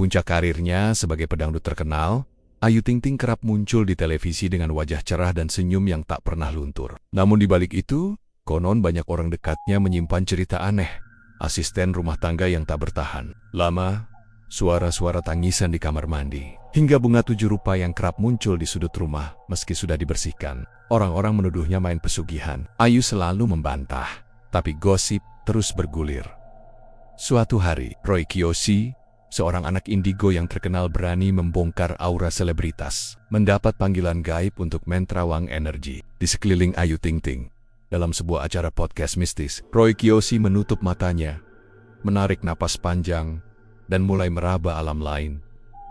puncak karirnya sebagai pedangdut terkenal, Ayu Ting Ting kerap muncul di televisi dengan wajah cerah dan senyum yang tak pernah luntur. Namun di balik itu, konon banyak orang dekatnya menyimpan cerita aneh. Asisten rumah tangga yang tak bertahan lama, suara-suara tangisan di kamar mandi, hingga bunga 7 rupa yang kerap muncul di sudut rumah meski sudah dibersihkan. Orang-orang menuduhnya main pesugihan. Ayu selalu membantah, tapi gosip terus bergulir. Suatu hari, Roy Kiyoshi, seorang anak indigo yang terkenal berani membongkar aura selebritas, mendapat panggilan gaib untuk menterawang energi di sekeliling Ayu Ting Ting. Dalam sebuah acara podcast mistis, Roy Kiyoshi menutup matanya, menarik napas panjang, dan mulai meraba alam lain.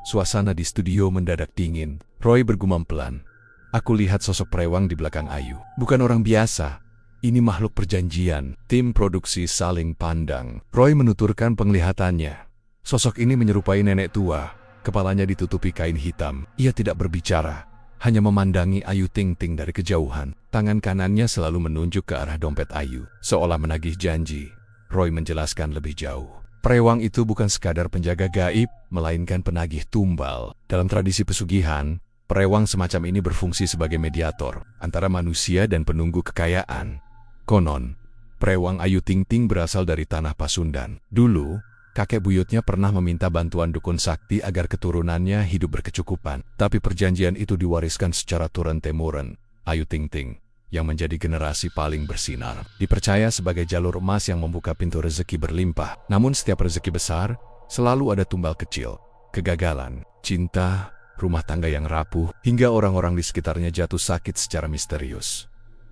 Suasana di studio mendadak dingin. Roy bergumam pelan, "Aku lihat sosok Prewang di belakang Ayu. Bukan orang biasa. Ini makhluk perjanjian." Tim produksi saling pandang. Roy menuturkan penglihatannya. Sosok ini menyerupai nenek tua, kepalanya ditutupi kain hitam. Ia tidak berbicara, hanya memandangi Ayu Ting Ting dari kejauhan. Tangan kanannya selalu menunjuk ke arah dompet Ayu, seolah menagih janji. Roy menjelaskan lebih jauh. Prewang itu bukan sekadar penjaga gaib, melainkan penagih tumbal. Dalam tradisi pesugihan, Prewang semacam ini berfungsi sebagai mediator antara manusia dan penunggu kekayaan. Konon, Prewang Ayu Ting Ting berasal dari tanah Pasundan. Dulu, kakek buyutnya pernah meminta bantuan dukun sakti agar keturunannya hidup berkecukupan. Tapi perjanjian itu diwariskan secara turun-temurun. Ayu Ting Ting, yang menjadi generasi paling bersinar, dipercaya sebagai jalur emas yang membuka pintu rezeki berlimpah. Namun setiap rezeki besar, selalu ada tumbal kecil. Kegagalan, cinta, rumah tangga yang rapuh, hingga orang-orang di sekitarnya jatuh sakit secara misterius.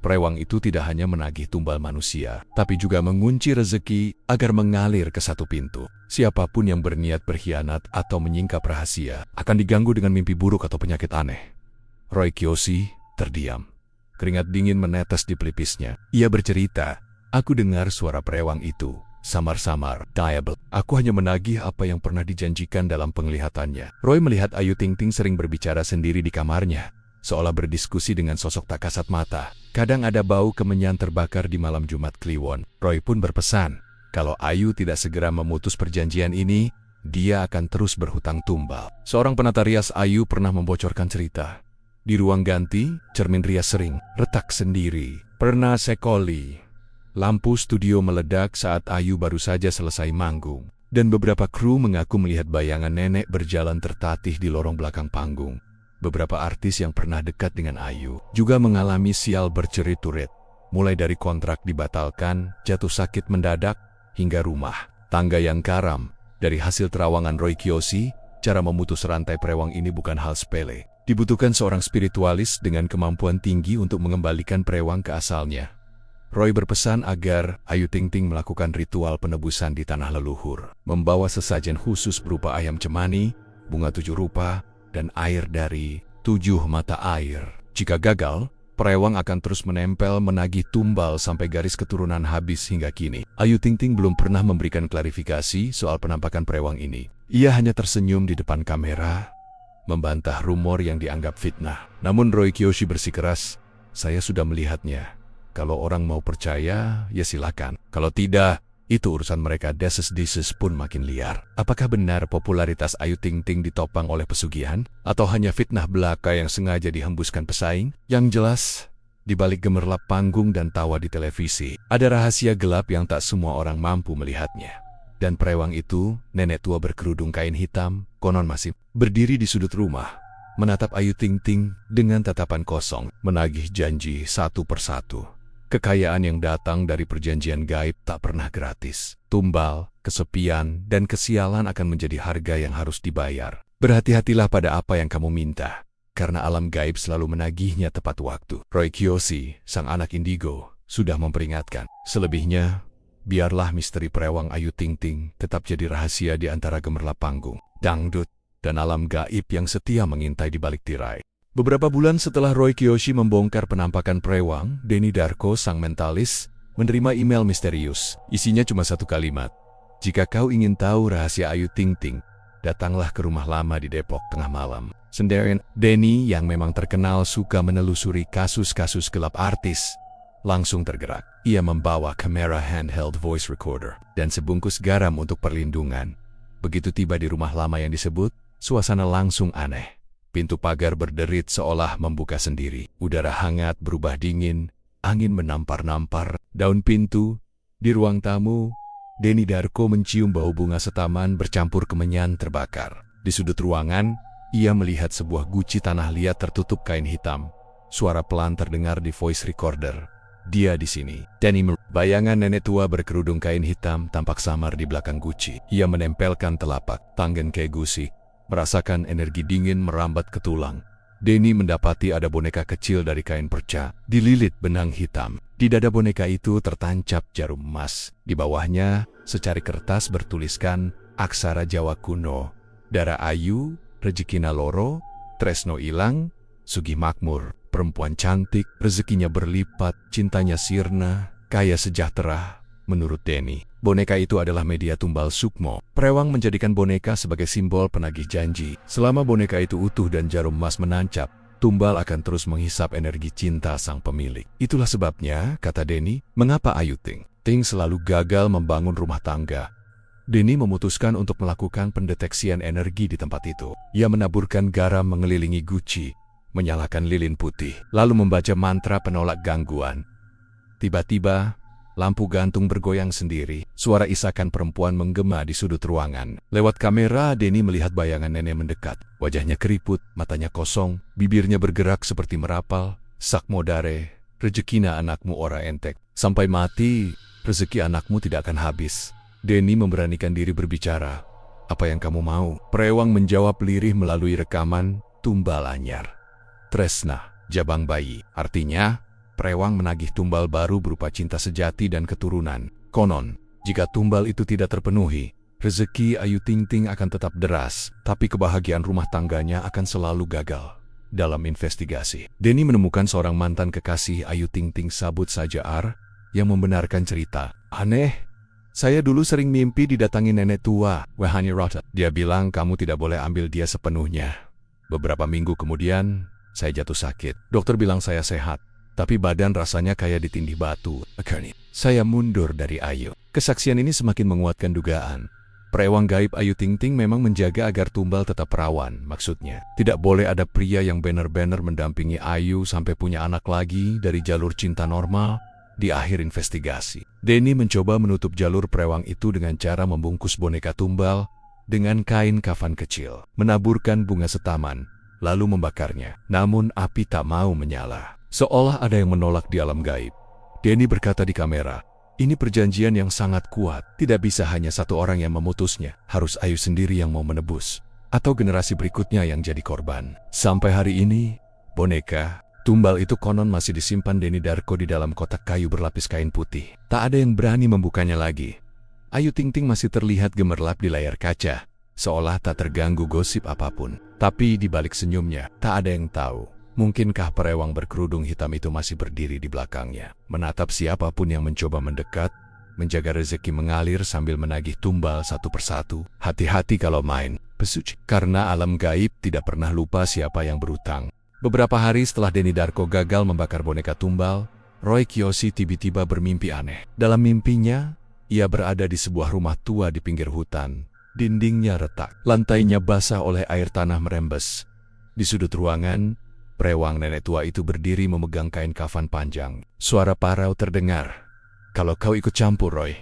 Prewang itu tidak hanya menagih tumbal manusia, tapi juga mengunci rezeki agar mengalir ke satu pintu. Siapapun yang berniat berkhianat atau menyingkap rahasia akan diganggu dengan mimpi buruk atau penyakit aneh. Roy Kiyoshi terdiam. Keringat dingin menetes di pelipisnya. Ia bercerita, "Aku dengar suara Prewang itu, samar-samar, diable. Aku hanya menagih apa yang pernah dijanjikan dalam penglihatannya." Roy melihat Ayu Ting Ting sering berbicara sendiri di kamarnya, seolah berdiskusi dengan sosok tak kasat mata. Kadang ada bau kemenyan terbakar di malam Jumat Kliwon. Roy pun berpesan, kalau Ayu tidak segera memutus perjanjian ini, dia akan terus berhutang tumbal. Seorang penata rias Ayu pernah membocorkan cerita. Di ruang ganti, cermin rias sering retak sendiri. Pernah sekali, lampu studio meledak saat Ayu baru saja selesai manggung. Dan beberapa kru mengaku melihat bayangan nenek berjalan tertatih di lorong belakang panggung. Beberapa artis yang pernah dekat dengan Ayu juga mengalami sial bercerit-turit. Mulai dari kontrak dibatalkan, jatuh sakit mendadak, hingga rumah tangga yang karam. Dari hasil terawangan Roy Kiyoshi, cara memutus rantai Prewang ini bukan hal sepele. Dibutuhkan seorang spiritualis dengan kemampuan tinggi untuk mengembalikan Prewang ke asalnya. Roy berpesan agar Ayu Ting Ting melakukan ritual penebusan di tanah leluhur, membawa sesajen khusus berupa ayam cemani, bunga 7 rupa, dan air dari 7 mata air. Jika gagal, Prewang akan terus menempel menagih tumbal sampai garis keturunan habis hingga kini. Ayu Ting Ting belum pernah memberikan klarifikasi soal penampakan Prewang ini. Ia hanya tersenyum di depan kamera, membantah rumor yang dianggap fitnah. Namun Roy Kiyoshi bersikeras, "Saya sudah melihatnya. Kalau orang mau percaya, ya silakan. Kalau tidak, itu urusan mereka." Deses-deses pun makin liar. Apakah benar popularitas Ayu Ting Ting ditopang oleh pesugihan? Atau hanya fitnah belaka yang sengaja dihembuskan pesaing? Yang jelas, di balik gemerlap panggung dan tawa di televisi, ada rahasia gelap yang tak semua orang mampu melihatnya. Dan Prewang itu, nenek tua berkerudung kain hitam, konon masih berdiri di sudut rumah, menatap Ayu Ting Ting dengan tatapan kosong, menagih janji satu persatu. Kekayaan yang datang dari perjanjian gaib tak pernah gratis. Tumbal, kesepian, dan kesialan akan menjadi harga yang harus dibayar. Berhati-hatilah pada apa yang kamu minta, karena alam gaib selalu menagihnya tepat waktu. Roy Kiyoshi, sang anak indigo, sudah memperingatkan. Selebihnya, biarlah misteri Prewang Ayu Ting Ting tetap jadi rahasia di antara gemerlap panggung, dangdut, dan alam gaib yang setia mengintai di balik tirai. Beberapa bulan setelah Roy Kiyoshi membongkar penampakan Prewang, Denny Darko, sang mentalis, menerima email misterius. Isinya cuma satu kalimat. "Jika kau ingin tahu rahasia Ayu Ting Ting, datanglah ke rumah lama di Depok tengah malam." Sendirian, Denny yang memang terkenal suka menelusuri kasus-kasus gelap artis, langsung tergerak. Ia membawa kamera handheld voice recorder dan sebungkus garam untuk perlindungan. Begitu tiba di rumah lama yang disebut, suasana langsung aneh. Pintu pagar berderit seolah membuka sendiri. Udara hangat berubah dingin, angin menampar-nampar daun pintu. Di ruang tamu, Denny Darko mencium bau bunga setaman bercampur kemenyan terbakar. Di sudut ruangan, ia melihat sebuah guci tanah liat tertutup kain hitam. Suara pelan terdengar di voice recorder. Dia di sini. Denny bayangan nenek tua berkerudung kain hitam tampak samar di belakang guci. Ia menempelkan telapak tangan ke guci, merasakan energi dingin merambat ke tulang. Denny mendapati ada boneka kecil dari kain perca, dililit benang hitam. Di dada boneka itu tertancap jarum emas. Di bawahnya, secari kertas bertuliskan aksara Jawa kuno. Dara ayu, rezekina loro, tresno ilang, sugih makmur. Perempuan cantik, rezekinya berlipat, cintanya sirna, kaya sejahtera. Menurut Denny, boneka itu adalah media tumbal Sukmo. Prewang menjadikan boneka sebagai simbol penagih janji. Selama boneka itu utuh dan jarum emas menancap, tumbal akan terus menghisap energi cinta sang pemilik. Itulah sebabnya, kata Denny, mengapa Ayu Ting Ting selalu gagal membangun rumah tangga. Denny memutuskan untuk melakukan pendeteksian energi di tempat itu. Ia menaburkan garam mengelilingi guci, menyalakan lilin putih, lalu membaca mantra penolak gangguan. Tiba-tiba, lampu gantung bergoyang sendiri. Suara isakan perempuan menggema di sudut ruangan. Lewat kamera, Denny melihat bayangan nenek mendekat. Wajahnya keriput, matanya kosong, bibirnya bergerak seperti merapal. Sakmo dare, rezekina anakmu ora entek. Sampai mati, rezeki anakmu tidak akan habis. Denny memberanikan diri berbicara. Apa yang kamu mau? Prewang menjawab lirih melalui rekaman tumbal anyar. Tresna, jabang bayi. Artinya, Prewang menagih tumbal baru berupa cinta sejati dan keturunan. Konon, jika tumbal itu tidak terpenuhi, rezeki Ayu Ting Ting akan tetap deras, tapi kebahagiaan rumah tangganya akan selalu gagal. Dalam investigasi, Denny menemukan seorang mantan kekasih Ayu Ting Ting, sabut saja Ar, yang membenarkan cerita. Aneh, saya dulu sering mimpi didatangi nenek tua, Wahani Rota. Dia bilang kamu tidak boleh ambil dia sepenuhnya. Beberapa minggu kemudian, saya jatuh sakit. Dokter bilang saya sehat, tapi badan rasanya kayak ditindih batu. Akhirnya, saya mundur dari Ayu. Kesaksian ini semakin menguatkan dugaan. Prewang gaib Ayu Ting Ting memang menjaga agar tumbal tetap perawan. Maksudnya, tidak boleh ada pria yang benar-benar mendampingi Ayu sampai punya anak lagi dari jalur cinta normal. Di akhir investigasi, Denny mencoba menutup jalur prewang itu dengan cara membungkus boneka tumbal dengan kain kafan kecil, menaburkan bunga setaman, lalu membakarnya. Namun api tak mau menyala. Seolah ada yang menolak di alam gaib. Denny berkata di kamera, ini perjanjian yang sangat kuat. Tidak bisa hanya satu orang yang memutusnya. Harus Ayu sendiri yang mau menebus. Atau generasi berikutnya yang jadi korban. Sampai hari ini, boneka tumbal itu konon masih disimpan Denny Darko di dalam kotak kayu berlapis kain putih. Tak ada yang berani membukanya lagi. Ayu Ting Ting masih terlihat gemerlap di layar kaca, seolah tak terganggu gosip apapun. Tapi di balik senyumnya, tak ada yang tahu. Mungkinkah prewang berkerudung hitam itu masih berdiri di belakangnya, menatap siapapun yang mencoba mendekat, menjaga rezeki mengalir sambil menagih tumbal satu persatu. Hati-hati kalau main pesuci, karena alam gaib tidak pernah lupa siapa yang berutang. Beberapa hari setelah Denny Darko gagal membakar boneka tumbal, Roy Kiyoshi tiba-tiba bermimpi aneh. Dalam mimpinya, ia berada di sebuah rumah tua di pinggir hutan. Dindingnya retak, lantainya basah oleh air tanah merembes. Di sudut ruangan, prewang nenek tua itu berdiri memegang kain kafan panjang. Suara parau terdengar. Kalau kau ikut campur, Roy,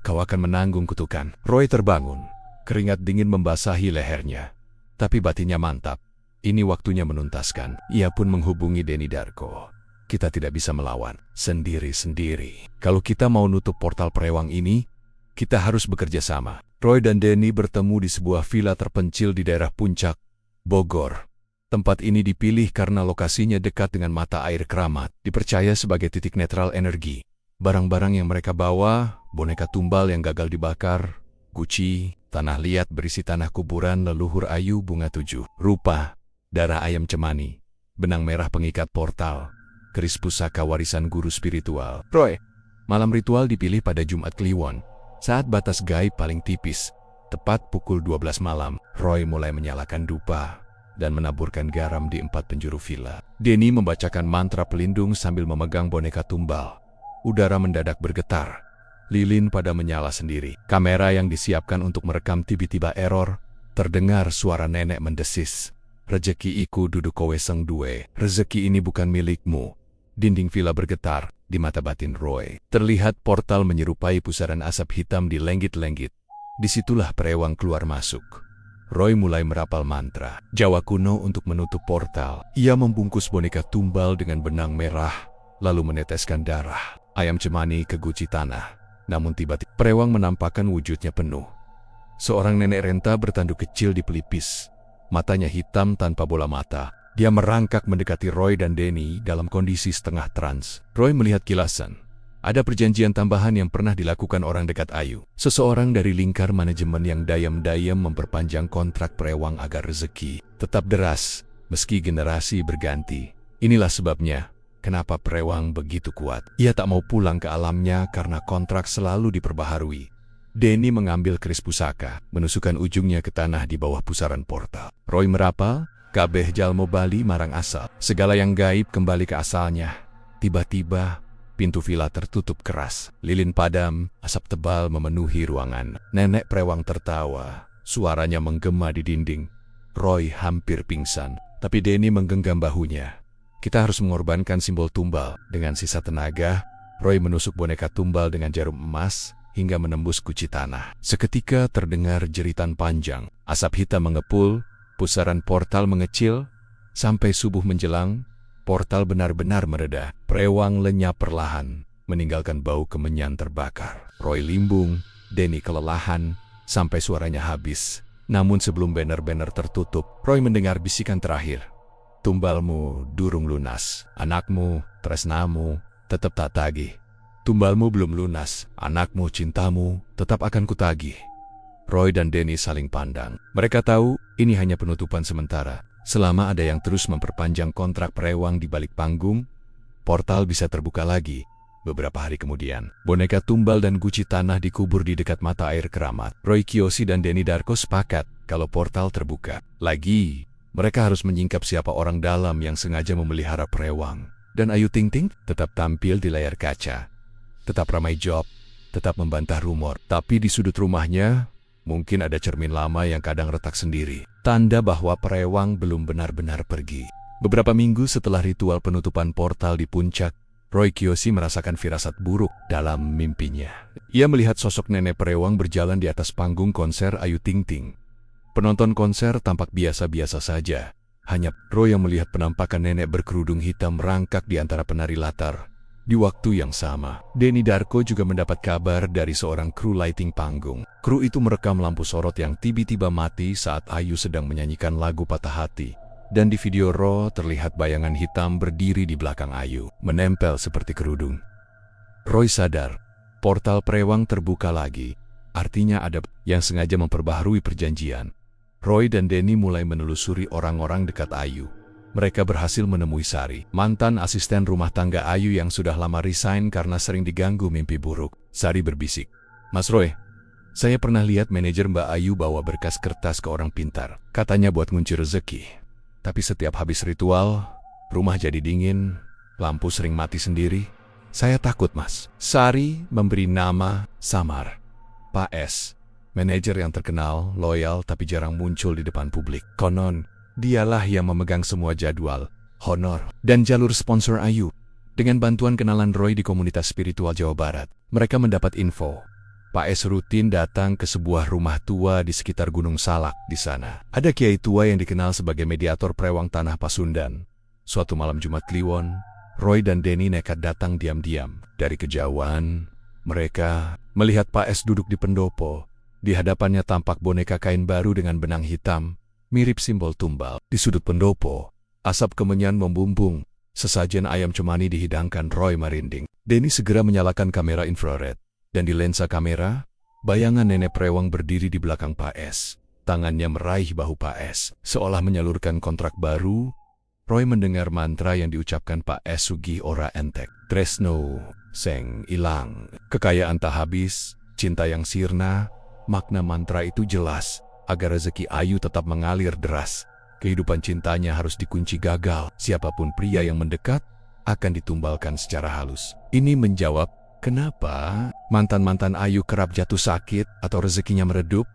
kau akan menanggung kutukan. Roy terbangun, keringat dingin membasahi lehernya. Tapi batinnya mantap. Ini waktunya menuntaskan. Ia pun menghubungi Denny Darko. Kita tidak bisa melawan sendiri-sendiri. Kalau kita mau nutup portal prewang ini, kita harus bekerja sama. Roy dan Denny bertemu di sebuah villa terpencil di daerah Puncak, Bogor. Tempat ini dipilih karena lokasinya dekat dengan mata air Keramat, dipercaya sebagai titik netral energi. Barang-barang yang mereka bawa, boneka tumbal yang gagal dibakar, guci, tanah liat berisi tanah kuburan leluhur Ayu bunga 7 rupa, darah ayam cemani, benang merah pengikat portal, keris pusaka warisan guru spiritual. Roy, malam ritual dipilih pada Jumat Kliwon, saat batas gaib paling tipis. Tepat pukul 12 malam, Roy mulai menyalakan dupa dan menaburkan garam di 4 penjuru villa. Denny membacakan mantra pelindung sambil memegang boneka tumbal. Udara mendadak bergetar. Lilin pada menyala sendiri. Kamera yang disiapkan untuk merekam tiba-tiba error. Terdengar suara nenek mendesis. Rezeki iku dudu kowe seng duwe. Rezeki ini bukan milikmu. Dinding villa bergetar di mata batin Roy. Terlihat portal menyerupai pusaran asap hitam di lenggit-lenggit. Disitulah Prewang keluar masuk. Roy mulai merapal mantra Jawa kuno untuk menutup portal. Ia membungkus boneka tumbal dengan benang merah, lalu meneteskan darah. Ayam cemani ke guci tanah. Namun tiba-tiba Prewang menampakkan wujudnya penuh. Seorang nenek renta bertanduk kecil di pelipis. Matanya hitam tanpa bola mata. Dia merangkak mendekati Roy dan Denny dalam kondisi setengah trans. Roy melihat kilasan. Ada perjanjian tambahan yang pernah dilakukan orang dekat Ayu. Seseorang dari lingkar manajemen yang dayam-dayam memperpanjang kontrak Prewang agar rezeki tetap deras meski generasi berganti. Inilah sebabnya kenapa Prewang begitu kuat. Ia tak mau pulang ke alamnya karena kontrak selalu diperbaharui. Denny mengambil keris pusaka, menusukkan ujungnya ke tanah di bawah pusaran portal. Roy merapal, kabeh jalmo bali marang asal. Segala yang gaib kembali ke asalnya. Tiba-tiba, pintu villa tertutup keras. Lilin padam, asap tebal memenuhi ruangan. Nenek Prewang tertawa, suaranya menggema di dinding. Roy hampir pingsan, tapi Denny menggenggam bahunya. Kita harus mengorbankan simbol tumbal. Dengan sisa tenaga, Roy menusuk boneka tumbal dengan jarum emas hingga menembus guci tanah. Seketika terdengar jeritan panjang. Asap hitam mengepul, pusaran portal mengecil. Sampai subuh menjelang, portal benar-benar mereda. Prewang lenyap perlahan, meninggalkan bau kemenyan terbakar. Roy limbung, Denny kelelahan, sampai suaranya habis. Namun sebelum banner-banner tertutup, Roy mendengar bisikan terakhir. Tumbalmu durung lunas, anakmu, tresnamu, tetap tak tagih. Tumbalmu belum lunas, anakmu, cintamu, tetap akan kutagih. Roy dan Denny saling pandang. Mereka tahu ini hanya penutupan sementara. Selama ada yang terus memperpanjang kontrak Prewang di balik panggung, portal bisa terbuka lagi. Beberapa hari kemudian, boneka tumbal dan guci tanah dikubur di dekat mata air keramat. Roy Kiyoshi dan Denny Darko sepakat kalau portal terbuka lagi, mereka harus menyingkap siapa orang dalam yang sengaja memelihara Prewang. Dan Ayu Ting Ting tetap tampil di layar kaca. Tetap ramai job, tetap membantah rumor. Tapi di sudut rumahnya, mungkin ada cermin lama yang kadang retak sendiri. Tanda bahwa Prewang belum benar-benar pergi. Beberapa minggu setelah ritual penutupan portal di puncak, Roy Kiyoshi merasakan firasat buruk dalam mimpinya. Ia melihat sosok nenek Prewang berjalan di atas panggung konser Ayu Ting Ting. Penonton konser tampak biasa-biasa saja. Hanya Roy yang melihat penampakan nenek berkerudung hitam merangkak di antara penari latar. Di waktu yang sama, Denny Darko juga mendapat kabar dari seorang kru lighting panggung. Kru itu merekam lampu sorot yang tiba-tiba mati saat Ayu sedang menyanyikan lagu Patah Hati. Dan di video Raw terlihat bayangan hitam berdiri di belakang Ayu, menempel seperti kerudung. Roy sadar, portal Prewang terbuka lagi. Artinya ada yang sengaja memperbaharui perjanjian. Roy dan Denny mulai menelusuri orang-orang dekat Ayu. Mereka berhasil menemui Sari, mantan asisten rumah tangga Ayu yang sudah lama resign karena sering diganggu mimpi buruk. Sari berbisik, "Mas Roy, saya pernah lihat manajer Mbak Ayu bawa berkas kertas ke orang pintar. Katanya buat ngunci rezeki. Tapi setiap habis ritual, rumah jadi dingin, lampu sering mati sendiri. Saya takut, Mas." Sari memberi nama samar. Pak S, manajer yang terkenal, loyal tapi jarang muncul di depan publik. Konon, dialah yang memegang semua jadwal, honor, dan jalur sponsor Ayu. Dengan bantuan kenalan Roy di komunitas spiritual Jawa Barat, mereka mendapat info. Pak S rutin datang ke sebuah rumah tua di sekitar Gunung Salak di sana. Ada kiai tua yang dikenal sebagai mediator Prewang Tanah Pasundan. Suatu malam Jumat Kliwon, Roy dan Denny nekat datang diam-diam. Dari kejauhan, mereka melihat Pak S duduk di pendopo. Di hadapannya tampak boneka kain baru dengan benang hitam, mirip simbol tumbal. Di sudut pendopo, asap kemenyan membumbung. Sesajen ayam cemani dihidangkan. Roy merinding. Denny segera menyalakan kamera infrared. Dan di lensa kamera, bayangan nenek Prewang berdiri di belakang Pak S. Tangannya meraih bahu Pak S, seolah menyalurkan kontrak baru. Roy mendengar mantra yang diucapkan Pak S. Sugih ora entek. Tresno, seng ilang. Kekayaan tak habis, cinta yang sirna. Makna mantra itu jelas, agar rezeki Ayu tetap mengalir deras. Kehidupan cintanya harus dikunci gagal. Siapapun pria yang mendekat, akan ditumbalkan secara halus. Ini menjawab Kenapa mantan-mantan Ayu kerap jatuh sakit atau rezekinya meredup?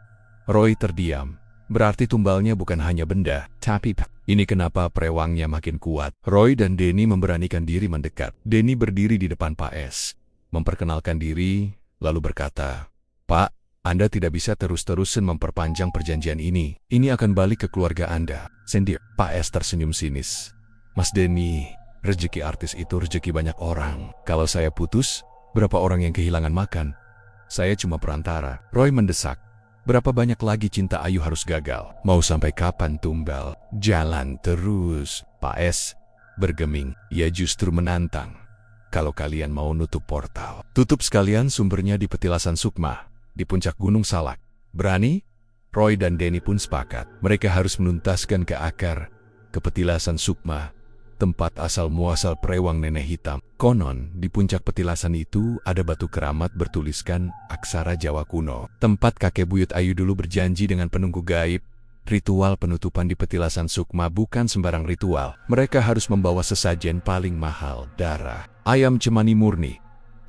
Roy terdiam. Berarti tumbalnya bukan hanya benda, tapi ini kenapa prewangnya makin kuat. Roy dan Denny memberanikan diri mendekat. Denny berdiri di depan Pak S, memperkenalkan diri, lalu berkata, "Pak, Anda tidak bisa terus-terusan memperpanjang perjanjian ini. Ini akan balik ke keluarga Anda." Sendir. Pak S tersenyum sinis. "Mas Denny, rezeki artis itu rezeki banyak orang. Kalau saya putus, berapa orang yang kehilangan makan? Saya cuma perantara." Roy mendesak. "Berapa banyak lagi cinta Ayu harus gagal? Mau sampai kapan tumbal? Jalan terus." Pak S bergeming. Ia justru menantang. "Kalau kalian mau nutup portal, tutup sekalian sumbernya di Petilasan Sukma, di puncak Gunung Salak. Berani?" Roy dan Denny pun sepakat. Mereka harus menuntaskan ke akar, ke Petilasan Sukma, tempat asal-muasal prewang nenek hitam. Konon, di puncak petilasan itu ada batu keramat bertuliskan aksara Jawa kuno. Tempat kakek buyut Ayu dulu berjanji dengan penunggu gaib. Ritual penutupan di Petilasan Sukma bukan sembarang ritual. Mereka harus membawa sesajen paling mahal, darah ayam cemani murni.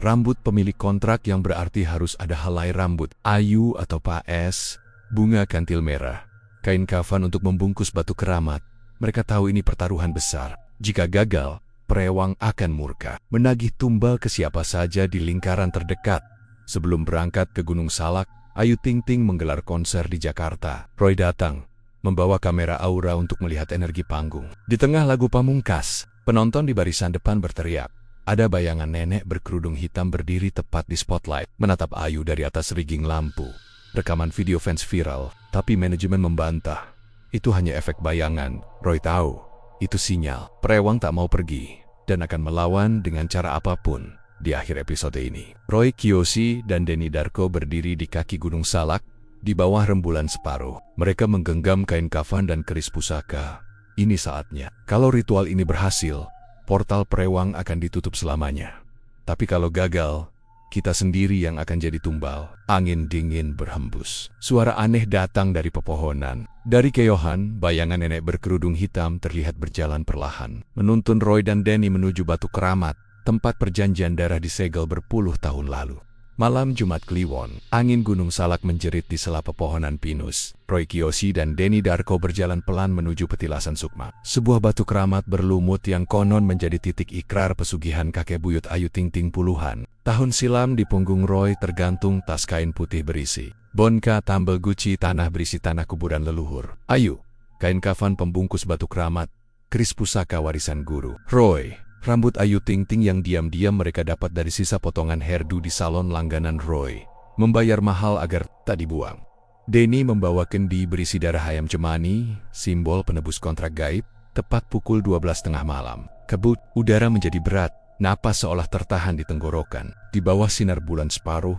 Rambut pemilik kontrak yang berarti harus ada helai rambut Ayu atau Pak S. Bunga kantil merah. Kain kafan untuk membungkus batu keramat. Mereka tahu ini pertaruhan besar. Jika gagal, prewang akan murka, menagih tumbal ke siapa saja di lingkaran terdekat. Sebelum berangkat ke Gunung Salak, Ayu Ting Ting menggelar konser di Jakarta. Roy datang, membawa kamera aura untuk melihat energi panggung. Di tengah lagu pamungkas, penonton di barisan depan berteriak. Ada bayangan nenek berkerudung hitam berdiri tepat di spotlight, menatap Ayu dari atas rigging lampu. Rekaman video fans viral, tapi manajemen membantah. Itu hanya efek bayangan. Roy tahu. Itu sinyal, prewang tak mau pergi, dan akan melawan dengan cara apapun. Di akhir episode ini, Roy Kiyoshi dan Denny Darko berdiri di kaki Gunung Salak, di bawah rembulan separuh. Mereka menggenggam kain kafan dan keris pusaka. Ini saatnya. Kalau ritual ini berhasil, portal prewang akan ditutup selamanya. Tapi kalau gagal, kita sendiri yang akan jadi tumbal. Angin dingin berhembus. Suara aneh datang dari pepohonan. Dari keyohan, bayangan nenek berkerudung hitam terlihat berjalan perlahan, menuntun Roy dan Denny menuju batu keramat, tempat perjanjian darah disegel berpuluh tahun lalu. Malam Jumat Kliwon, angin Gunung Salak menjerit di sela pepohonan pinus. Roy Kiyoshi dan Denny Darko berjalan pelan menuju Petilasan Sukma. Sebuah batu keramat berlumut yang konon menjadi titik ikrar pesugihan kakek buyut Ayu Ting Ting puluhan tahun silam. Di punggung Roy tergantung tas kain putih berisi bonka tambel Gucci, tanah berisi tanah kuburan leluhur. Ayu, kain kafan pembungkus batu keramat, keris pusaka warisan guru. Roy, rambut Ayu Ting Ting yang diam-diam mereka dapat dari sisa potongan hairdo di salon langganan Roy. Membayar mahal agar tak dibuang. Denny membawa kendi berisi darah ayam cemani, simbol penebus kontrak gaib, tepat pukul 12:30 malam. Kebut, udara menjadi berat, napas seolah tertahan di tenggorokan. Di bawah sinar bulan separuh,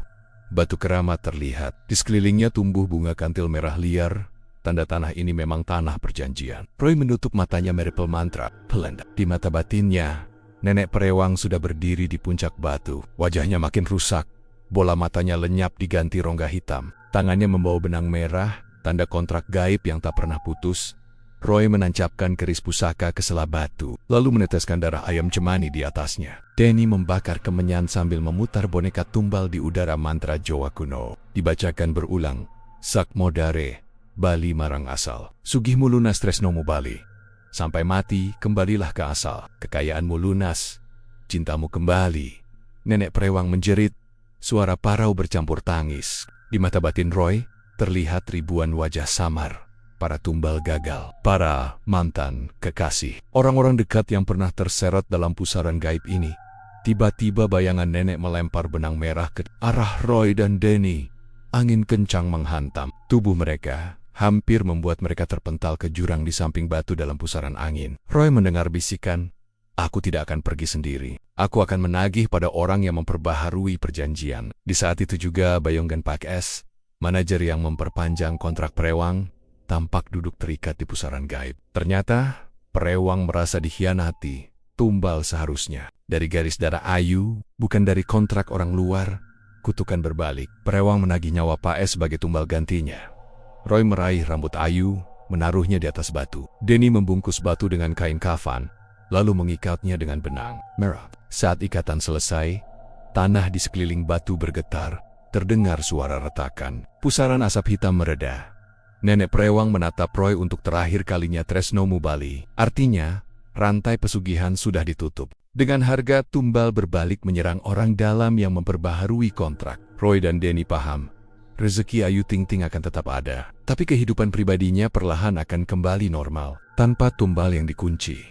batu keramat terlihat. Di sekelilingnya tumbuh bunga kantil merah liar. Tanda tanah ini memang tanah perjanjian. Roy menutup matanya merepel mantra. Pelan. Di mata batinnya, nenek prewang sudah berdiri di puncak batu. Wajahnya makin rusak. Bola matanya lenyap diganti rongga hitam. Tangannya membawa benang merah, tanda kontrak gaib yang tak pernah putus. Roy menancapkan keris pusaka ke sela batu, lalu meneteskan darah ayam cemani di atasnya. Denny membakar kemenyan sambil memutar boneka tumbal di udara mantra Jawa kuno. Dibacakan berulang. Sakmo dare, Bali marang asal. Sugihmu lunas tresnomu Bali. Sampai mati, kembalilah ke asal. Kekayaanmu lunas, cintamu kembali. Nenek prewang menjerit, suara parau bercampur tangis. Di mata batin Roy, terlihat ribuan wajah samar. Para tumbal gagal, para mantan kekasih, orang-orang dekat yang pernah terseret dalam pusaran gaib ini. Tiba-tiba bayangan nenek melempar benang merah ke arah Roy dan Denny. Angin kencang menghantam tubuh mereka, hampir membuat mereka terpental ke jurang di samping batu dalam pusaran angin. Roy mendengar bisikan, "Aku tidak akan pergi sendiri. Aku akan menagih pada orang yang memperbaharui perjanjian." Di saat itu juga Bayonggan Pak S, manajer yang memperpanjang kontrak prewang, tampak duduk terikat di pusaran gaib. Ternyata, prewang merasa dikhianati. Tumbal seharusnya. Dari garis darah Ayu, bukan dari kontrak orang luar. Kutukan berbalik. Prewang menagih nyawa Pak S sebagai tumbal gantinya. Roy meraih rambut Ayu, menaruhnya di atas batu. Denny membungkus batu dengan kain kafan, lalu mengikatnya dengan benang merah. Saat ikatan selesai, Tanah di sekeliling batu bergetar, terdengar suara retakan. Pusaran asap hitam mereda. Nenek Prewang menatap Roy untuk terakhir kalinya tresno mubali. Artinya, rantai pesugihan sudah ditutup. Dengan harga tumbal berbalik menyerang orang dalam yang memperbaharui kontrak. Roy dan Denny paham, rezeki Ayu Ting Ting akan tetap ada. Tapi kehidupan pribadinya perlahan akan kembali normal, tanpa tumbal yang dikunci.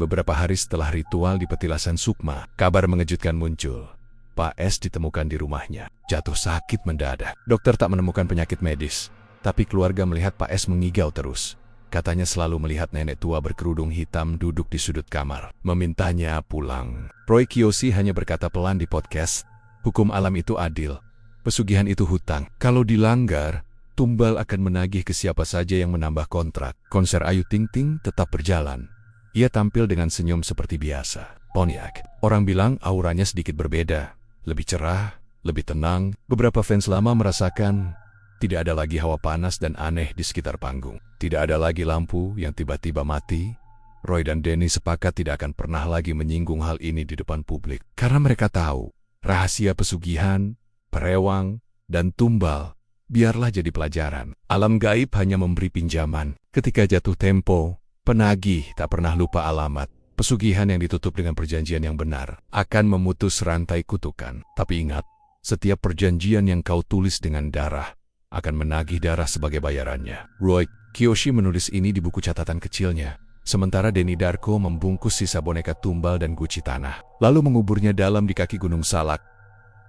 Beberapa hari setelah ritual di petilasan Sukma, kabar mengejutkan muncul. Pak S ditemukan di rumahnya, jatuh sakit mendadak. Dokter tak menemukan penyakit medis, tapi keluarga melihat Pak S mengigau terus. Katanya selalu melihat nenek tua berkerudung hitam duduk di sudut kamar, memintanya pulang. Roy Kiyoshi hanya berkata pelan di podcast, hukum alam itu adil, pesugihan itu hutang. Kalau dilanggar, tumbal akan menagih ke siapa saja yang menambah kontrak. Konser Ayu Ting Ting tetap berjalan. Ia tampil dengan senyum seperti biasa. Pontiac, orang bilang auranya sedikit berbeda. Lebih cerah, lebih tenang. Beberapa fans lama merasakan tidak ada lagi hawa panas dan aneh di sekitar panggung. Tidak ada lagi lampu yang tiba-tiba mati. Roy dan Denny sepakat tidak akan pernah lagi menyinggung hal ini di depan publik. Karena mereka tahu, rahasia pesugihan, Prewang, dan tumbal, biarlah jadi pelajaran. Alam gaib hanya memberi pinjaman. Ketika jatuh tempo, penagih tak pernah lupa alamat. Pesugihan yang ditutup dengan perjanjian yang benar akan memutus rantai kutukan. Tapi ingat, setiap perjanjian yang kau tulis dengan darah akan menagih darah sebagai bayarannya. Roy Kiyoshi menulis ini di buku catatan kecilnya, sementara Denny Darko membungkus sisa boneka tumbal dan guci tanah, lalu menguburnya dalam di kaki Gunung Salak.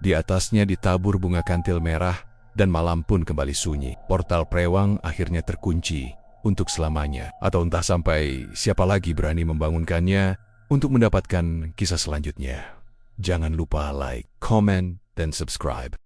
Di atasnya ditabur bunga kantil merah, dan malam pun kembali sunyi. Portal Prewang akhirnya terkunci untuk selamanya, atau entah sampai siapa lagi berani membangunkannya untuk mendapatkan kisah selanjutnya. Jangan lupa like, comment, dan subscribe.